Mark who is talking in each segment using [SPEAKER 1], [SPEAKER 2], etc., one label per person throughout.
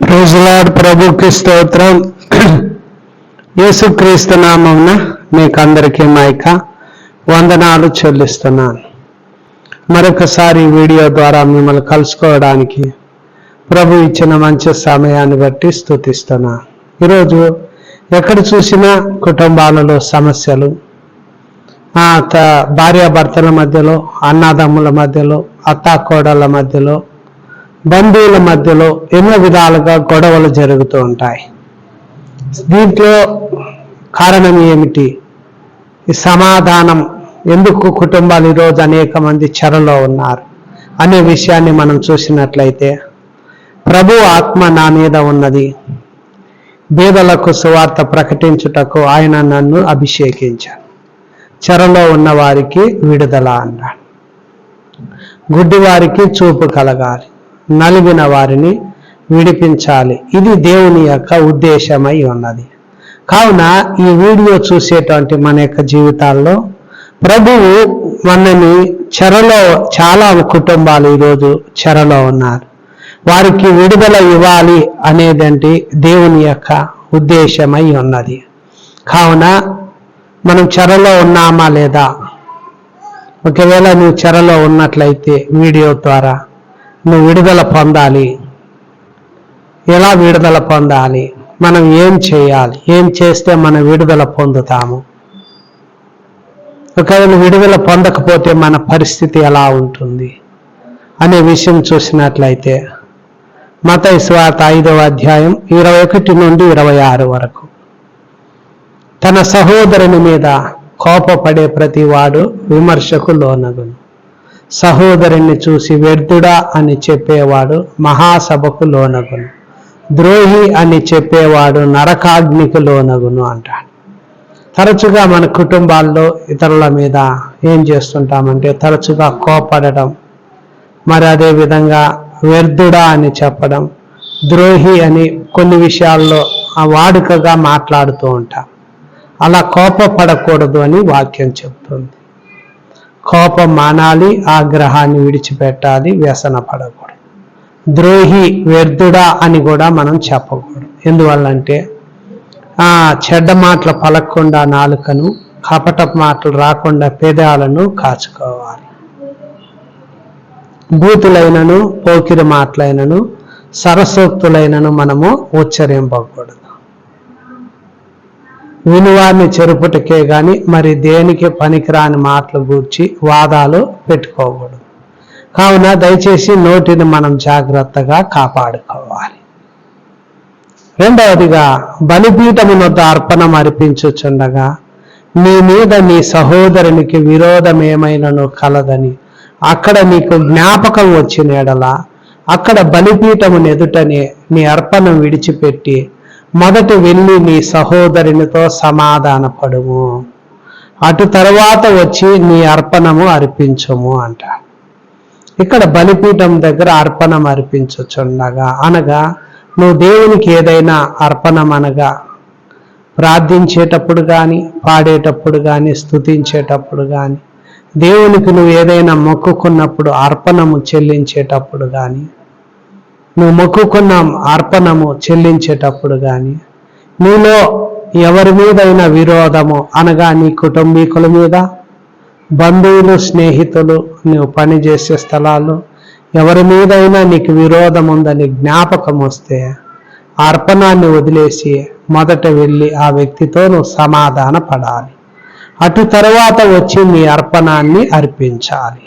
[SPEAKER 1] Praise lord. ప్రభుకి స్తోత్రం. యేసుక్రీస్తు నామమున మీకు అందరికీ మైక వందనాలు చెల్లిస్తున్నాను. మరొకసారి వీడియో ద్వారా మిమ్మల్ని కలుసుకోవడానికి ప్రభు ఇచ్చిన మంచి సమయాన్ని బట్టి స్తుతిస్తున్నాను. ఈరోజు ఎక్కడ చూసినా కుటుంబాలలో సమస్యలు, భార్యాభర్తల మధ్యలో, అన్నదమ్ముల మధ్యలో, అత్తాకోడళ్ళ మధ్యలో, బంధువుల మధ్యలో ఎన్నో విధాలుగా గొడవలు జరుగుతూ ఉంటాయి. దీంట్లో కారణం ఏమిటి? ఈ సమాధానం ఎందుకు కుటుంబాలు ఈరోజు అనేక మంది చెరలో ఉన్నారు అనే విషయాన్ని మనం చూసినట్లయితే, ప్రభు ఆత్మ నా మీద ఉన్నది, బీదలకు సువార్త ప్రకటించుటకు ఆయన నన్ను అభిషేకించాడు, చెరలో ఉన్న వారికి విడుదల అన్నాడు, గుడ్డి వారికి చూపు కలగాలి, నలిగిన వారిని విడిపించాలి. ఇది దేవుని యొక్క ఉద్దేశమై ఉన్నది. కావున ఈ వీడియో చూసేటువంటి మన యొక్క జీవితాల్లో ప్రభువు మనని చెరలో, చాలా కుటుంబాలు ఈరోజు చెరలో ఉన్నారు, వారికి విడుదల ఇవ్వాలి అనేదంటే దేవుని యొక్క ఉద్దేశమై ఉన్నది. కావున మనం చెరలో ఉన్నామా లేదా? ఒకవేళ నువ్వు చెరలో ఉన్నట్లయితే వీడియో ద్వారా నువ్వు విడుదల పొందాలి. ఎలా విడుదల పొందాలి? మనం ఏం చేయాలి? ఏం చేస్తే మనం విడుదల పొందుతాము? ఒకవేళ విడుదల పొందకపోతే మన పరిస్థితి ఎలా ఉంటుంది అనే విషయం చూసినట్లయితే, మత్తయి సువార్త 5వ అధ్యాయం 21 నుండి 26 వరకు, తన సహోదరుని మీద కోపపడే ప్రతివాడు విమర్శకు లోనగును, సహోదరుణ్ణి చూసి వ్యర్థుడా అని చెప్పేవాడు మహాసభకు లోనగును, ద్రోహి అని చెప్పేవాడు నరకాగ్నికి లోనగును అంటాడు. తరచుగా మన కుటుంబాల్లో ఇతరుల మీద ఏం చేస్తుంటామంటే తరచుగా కోపడడం, మరి అదేవిధంగా వ్యర్థుడా అని చెప్పడం, ద్రోహి అని కొన్ని విషయాల్లో ఆ వాడుకగా మాట్లాడుతూ ఉంటాం. అలా కోపపడకూడదు అని వాక్యం చెప్తుంది. కోపం మానాలి, ఆగ్రహాన్ని విడిచిపెట్టాలి, వ్యసన పడకూడదు. ద్రోహి, వ్యర్థుడా అని కూడా మనం చెప్పకూడదు. ఎందువల్లంటే చెడ్డ మాటలు పలకకుండా నాలుకను, కపట మాటలు రాకుండా పెదాలను కాచుకోవాలి. బూతులైనను, పోకిరి మాటలైనను, సరసోక్తులైనను మనము ఉచ్చరింపకూడదు. వినువారిని చెరుపుటకే గాని మరి దేనికి పనికిరాని మాటలు గూర్చి వాదాలు పెట్టుకోకూడదు. కావున దయచేసి నోటిని మనం జాగ్రత్తగా కాపాడుకోవాలి. రెండవదిగా, బలిపీఠమునొద్ద అర్పణం అర్పించుచుండగా నీ మీద నీ సహోదరునికి విరోధమేమైనను కలదని అక్కడ నీకు జ్ఞాపకం వచ్చిన ఎడల అక్కడ బలిపీఠమును ఎదుటనే నీ అర్పణం విడిచిపెట్టి మొదట వెళ్ళి నీ సహోదరునితో సమాధానపడుము, అటు తరువాత వచ్చి నీ అర్పణము అర్పించము అంట. ఇక్కడ బలిపీఠం దగ్గర అర్పణం అర్పించుచుండగా అనగా నువ్వు దేవునికి ఏదైనా అర్పణం అనగా ప్రార్థించేటప్పుడు కానీ, పాడేటప్పుడు కానీ, స్తుతించేటప్పుడు కానీ, దేవునికి నువ్వు ఏదైనా మొక్కుకున్నప్పుడు అర్పణము చెల్లించేటప్పుడు కానీ, నువ్వు మొక్కుకున్న అర్పణము చెల్లించేటప్పుడు కానీ, నీలో ఎవరి మీదైనా విరోధము అనగా నీ కుటుంబీకుల మీద, బంధువులు, స్నేహితులు, నువ్వు పనిచేసే స్థలాలు ఎవరి మీదైనా నీకు విరోధం ఉందని జ్ఞాపకం వస్తే అర్పణాన్ని వదిలేసి మొదట వెళ్ళి ఆ వ్యక్తితో నువ్వు సమాధాన పడాలి. అటు తర్వాత వచ్చి నీ అర్పణాన్ని అర్పించాలి.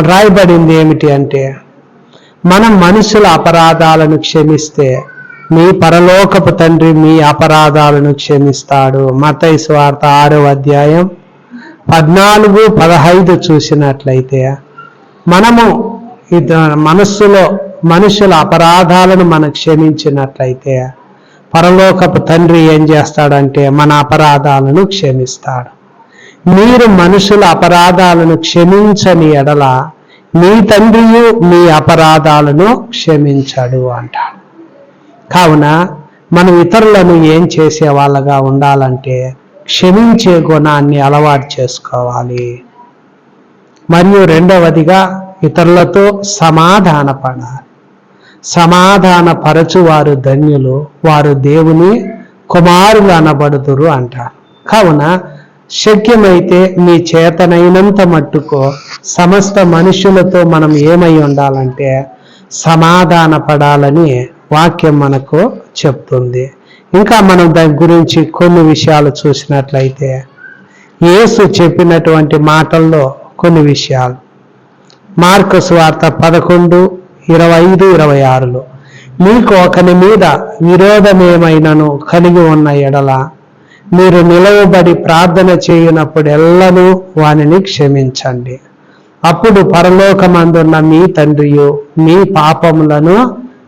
[SPEAKER 1] రాయబడింది ఏమిటి అంటే, మనం మనుషుల అపరాధాలను క్షమిస్తే మీ పరలోకపు తండ్రి మీ అపరాధాలను క్షమిస్తాడు. మత్తయి సువార్త 6వ అధ్యాయం 14-15 చూసినట్లయితే, మనము మనస్సులో మనుషుల అపరాధాలను మనం క్షమించినట్లయితే పరలోకపు తండ్రి ఏం చేస్తాడంటే మన అపరాధాలను క్షమిస్తాడు. మీరు మనుషుల అపరాధాలను క్షమించని ఎడల మీ తండ్రియు మీ అపరాధాలను క్షమించడు అంటాడు. కావున మనం ఇతరులను ఏం చేసే వాళ్ళగా ఉండాలంటే క్షమించే గుణాన్ని అలవాటు చేసుకోవాలి. మరియు రెండవదిగా ఇతరులతో సమాధానపడాలి. సమాధానపరచువారు ధన్యులు, వారు దేవుని కుమారులు అనబడుదురు అంటారు. కావున శక్యమైతే మీ చేతనైనంత మట్టుకు సమస్త మనుషులతో మనం ఏమై ఉండాలంటే సమాధానపడాలని వాక్యం మనకు చెప్తుంది. ఇంకా మనం దాని గురించి కొన్ని విషయాలు చూసినట్లయితే యేసు చెప్పినటువంటి మాటల్లో కొన్ని విషయాలు మార్కు సువార్త 11:25-26లో మీకు ఒకని మీద విరోధమేమైనను కలిగి ఉన్న ఎడల మీరు నిలవబడి ప్రార్థన చేయనప్పుడు ఎల్లనూ వానిని క్షమించండి. అప్పుడు పరలోకమందున్న మీ తండ్రియు మీ పాపములను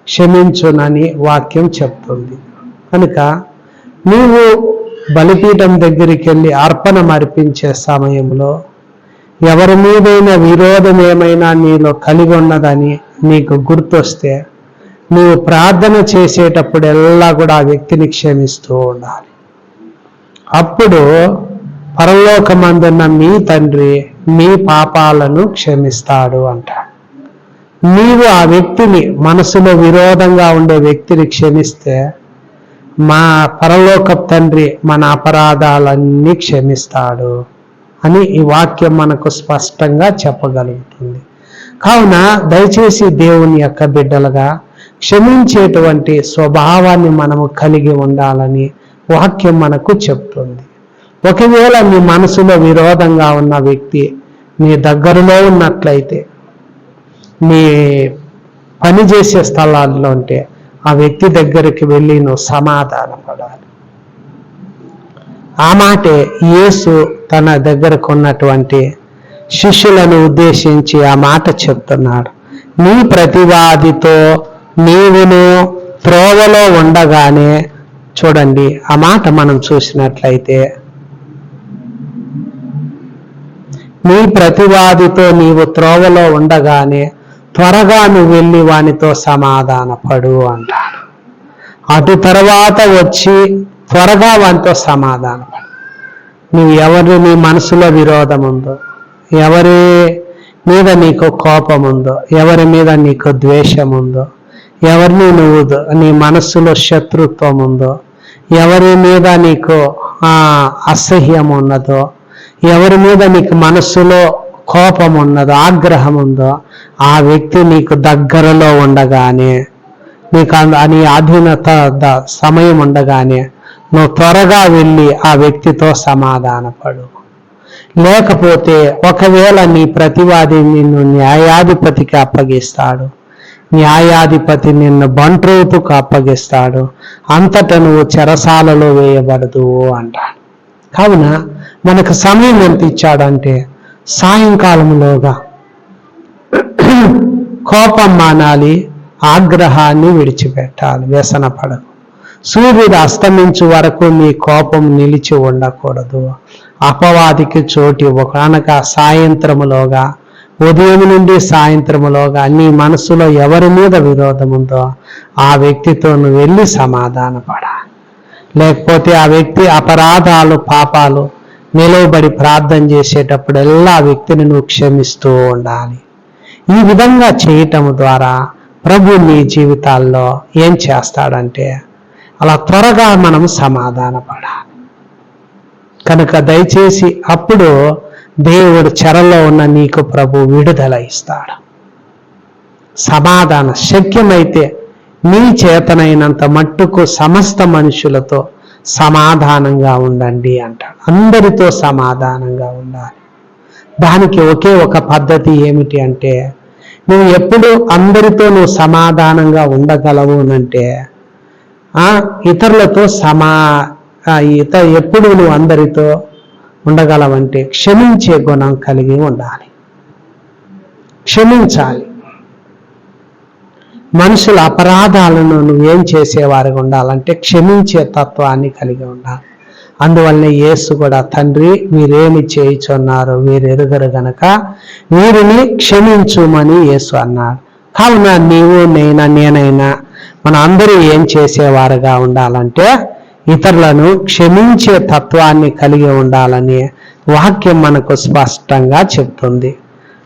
[SPEAKER 1] క్షమించునని వాక్యం చెప్తుంది. కనుక నీవు బలిపీఠం దగ్గరికి వెళ్ళి అర్పణం అర్పించే సమయంలో ఎవరి మీదైనా విరోధం ఏమైనా నీలో కలిగి ఉన్నదని నీకు గుర్తొస్తే నువ్వు ప్రార్థన చేసేటప్పుడు ఎల్లా కూడా ఆ వ్యక్తిని క్షమిస్తూ ఉండాలి. అప్పుడు పరలోకమందున్న మీ తండ్రి మీ పాపాలను క్షమిస్తాడు అంటాడు. నీవు ఆ వ్యక్తిని, మనసులో విరోధంగా ఉండే వ్యక్తిని క్షమిస్తే మా పరలోకపు తండ్రి మన అపరాధాలన్నీ క్షమిస్తాడు అని ఈ వాక్యం మనకు స్పష్టంగా చెప్పగలుగుతుంది. కావున దయచేసి దేవుని యొక్క బిడ్డలుగా క్షమించేటువంటి స్వభావాన్ని మనము కలిగి ఉండాలని వాక్యం మనకు చెప్తుంది. ఒకవేళ నీ మనసులో విరోధంగా ఉన్న వ్యక్తి నీ దగ్గరలో ఉన్నట్లయితే, నీ పని చేసే స్థలాల్లో ఉంటే ఆ వ్యక్తి దగ్గరికి వెళ్ళి నువ్వు సమాధానపడాలి. ఆ మాటే యేసు తన దగ్గరకు ఉన్నటువంటి శిష్యులను ఉద్దేశించి ఆ మాట చెప్తున్నాడు. నీ ప్రతివాదితో నీవును త్రోవలో ఉండగానే, చూడండి ఆ మాట మనం చూసినట్లయితే, నీ ప్రతివాదితో నీవు త్రోవలో ఉండగానే త్వరగా నువ్వు వెళ్ళి వానితో సమాధానపడు అంటాడు. అటు తర్వాత వచ్చి త్వరగా వానితో సమాధానపడు. నువ్వు ఎవరి నీ మనసులో విరోధం ఉందో, ఎవరి మీద నీకు కోపం ఉందో, ఎవరి మీద నీకు ద్వేషం ఉందో, ఎవరిని నువ్వు నీ మనస్సులో శత్రుత్వం ఉందో, ఎవరి మీద నీకు అసహ్యం ఉన్నదో, ఎవరి మీద నీకు మనస్సులో కోపం ఉన్నదో, ఆగ్రహం ఉందో, ఆ వ్యక్తి నీకు దగ్గరలో ఉండగానే, నీకు నీ అధీనత సమయం ఉండగానే నువ్వు త్వరగా వెళ్ళి ఆ వ్యక్తితో సమాధానపడు. లేకపోతే ఒకవేళ నీ ప్రతివాది నిన్ను న్యాయాధిపతికి అప్పగిస్తాడు, న్యాయాధిపతి నిన్ను బంట్రోతుకు అప్పగిస్తాడు, అంతటా నువ్వు చెరసాలలో వేయబడదు అంటాడు. కావున మనకు సమయం ఎంత ఇచ్చాడంటే సాయంకాలంలోగా కోపం మానాలి, ఆగ్రహాన్ని విడిచిపెట్టాలి, వ్యసన పడకు. సూర్యుడు అస్తమించు వరకు మీ కోపం నిలిచి ఉండకూడదు. అపవాదికి చోటు ఇవ్వకనక సాయంత్రములోగా, ఉదయం నుండి సాయంత్రములోగా నీ మనసులో ఎవరి మీద విరోధం ఉందో ఆ వ్యక్తితో నువ్వు వెళ్ళి సమాధానపడాలి. లేకపోతే ఆ వ్యక్తి అపరాధాలు, పాపాలు నిలవబడి ప్రార్థన చేసేటప్పుడు ఆ వ్యక్తిని నువ్వు క్షమిస్తూ ఉండాలి. ఈ విధంగా చేయటం ద్వారా ప్రభు నీ జీవితాల్లో ఏం చేస్తాడంటే అలా త్వరగా మనం సమాధానపడాలి. కనుక దయచేసి అప్పుడు దేవుడు చెరలో ఉన్న నీకు ప్రభు విడుదల ఇస్తాడు. సమాధానం శక్యమైతే నీ చేతనైనంత మట్టుకు సమస్త మనుషులతో సమాధానంగా ఉండండి అంటాడు. అందరితో సమాధానంగా ఉండాలి. దానికి ఒకే ఒక పద్ధతి ఏమిటి అంటే, నువ్వు ఎప్పుడు అందరితో నువ్వు సమాధానంగా ఉండగలవు అంటే ఇతరులతో ఎప్పుడు నువ్వు అందరితో ఉండగలవంటే క్షమించే గుణం కలిగి ఉండాలి. క్షమించాలి. మనుషుల అపరాధాలను నువ్వేం చేసేవారుగా ఉండాలంటే క్షమించే తత్వాన్ని కలిగి ఉండాలి. అందువల్లనే యేసు కూడా, తండ్రి మీరేమి చేయుచున్నారో వీరు ఎరుగరు గనక వీరిని క్షమించుమని యేసు అన్నాడు. కావున నీవు నేనైనా మన అందరూ ఏం చేసేవారుగా ఉండాలంటే ఇతరులను క్షమించే తత్వాన్ని కలిగి ఉండాలని వాక్యం మనకు స్పష్టంగా చెప్తుంది.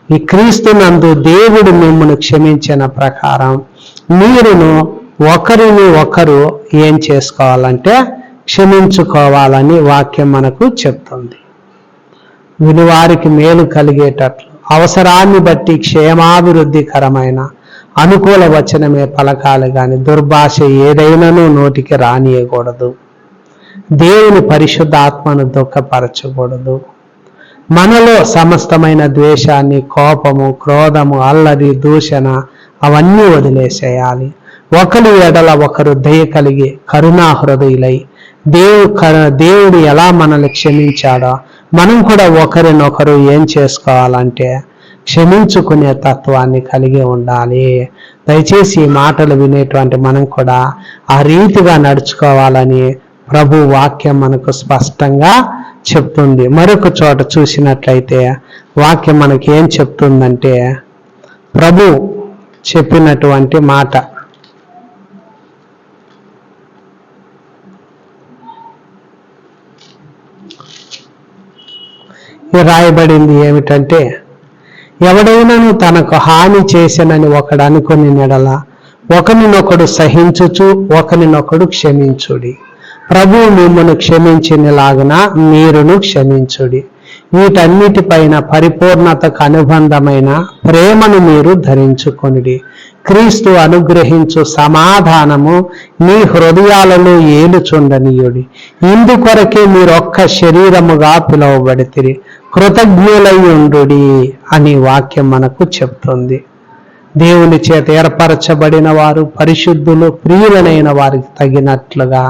[SPEAKER 1] ఈ క్రీస్తునందు దేవుడు మిమ్మల్ని క్షమించిన ప్రకారం మీరును ఒకరిని ఒకరు ఏం చేసుకోవాలంటే క్షమించుకోవాలని వాక్యం మనకు చెప్తుంది. వినివారికి మేలు కలిగేటట్లు అవసరాన్ని బట్టి క్షేమాభివృద్ధికరమైన అనుకూల వచనమే పలకాలి కానీ దుర్భాష ఏదైనాను నోటికి రానియకూడదు. దేవుని పరిశుద్ధ ఆత్మను దుఃఖపరచకూడదు. మనలో సమస్తమైన ద్వేషాన్ని, కోపము, క్రోధము, అల్లరి, దూషణ అవన్నీ వదిలేసేయాలి. ఒకరి ఎడల ఒకరు దయ కలిగి కరుణాహృదయులై దేవుడు ఎలా మనల్ని క్షమించాడో మనం కూడా ఒకరినొకరు ఏం చేసుకోవాలంటే క్షమించుకునే తత్వాన్ని కలిగి ఉండాలి. దయచేసి ఈ మాటలు వినేటువంటి మనం కూడా ఆ రీతిగా నడుచుకోవాలని ప్రభు వాక్యం మనకు స్పష్టంగా చెప్తుంది. మరొక చోట చూసినట్లయితే వాక్యం మనకి ఏం చెప్తుందంటే ప్రభు చెప్పినటువంటి మాట రాయబడింది ఏమిటంటే, ఎవడైనాను తనకు హాని చేసినని ఒకడు అనుకుని నెడల ఒకరినొకడు సహించుచు ఒకరినొకడు క్షమించుడి. ప్రభువు మిమ్మల్ని క్షమించినలాగున మీరును క్షమించుడి. వీటన్నిటిపైన పరిపూర్ణతకు అనుబంధమైన ప్రేమను మీరు ధరించుకొనిడి. క్రీస్తు అనుగ్రహించు సమాధానము మీ హృదయాలలో ఏలుచుండనీయుడి. ఇందుకొరకే మీరు ఒక్క శరీరముగా పిలువబడితిరి, కృతజ్ఞులై ఉండుడి అని వాక్యం మనకు చెప్తుంది. దేవుని చేత ఏర్పరచబడిన వారు పరిశుద్ధులు, ప్రియులైన వారికి తగినట్లుగా